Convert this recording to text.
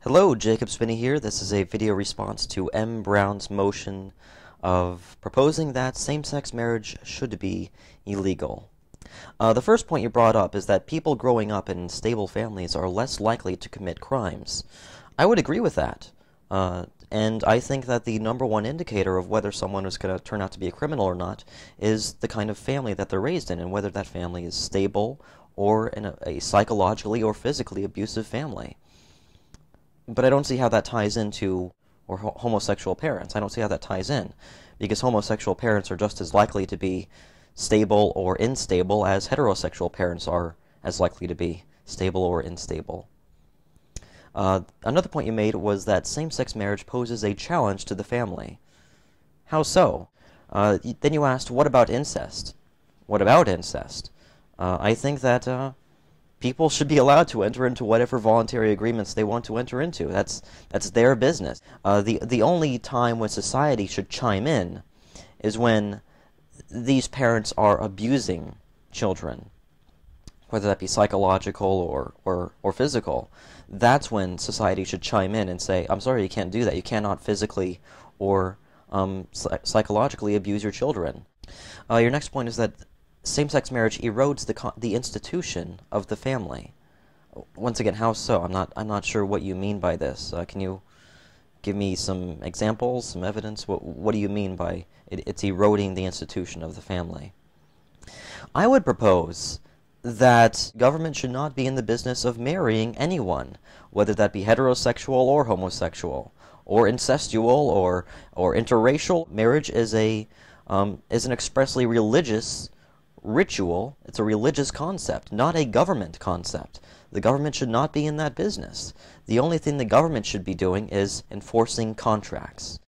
Hello, Jacob Spinney here. This is a video response to M. Brown's motion of proposing that same-sex marriage should be illegal. The first point you brought up is that people growing up in stable families are less likely to commit crimes. I would agree with that. And I think that the number one indicator of whether someone is going to turn out to be a criminal or not is the kind of family that they're raised in and whether that family is stable or in a psychologically or physically abusive family. But I don't see how that ties into homosexual parents. I don't see how that ties in, because homosexual parents are just as likely to be stable or unstable as heterosexual parents are as likely to be stable or unstable. Another point you made was that same-sex marriage poses a challenge to the family. How so? Then you asked, what about incest? What about incest? I think that people should be allowed to enter into whatever voluntary agreements they want to enter into. That's their business. The only time when society should chime in is when these parents are abusing children, whether that be psychological or physical. That's when society should chime in and say, I'm sorry, you can't do that. You cannot physically or psychologically abuse your children. Your next point is that same-sex marriage erodes the institution of the family. Once again, how so? I'm not sure what you mean by this. Can you give me some examples, some evidence? What do you mean by it's eroding the institution of the family? I would propose that government should not be in the business of marrying anyone, whether that be heterosexual or homosexual, or incestual or interracial. Marriage is an expressly religious ritual. It's a religious concept, not a government concept. The government should not be in that business. The only thing the government should be doing is enforcing contracts.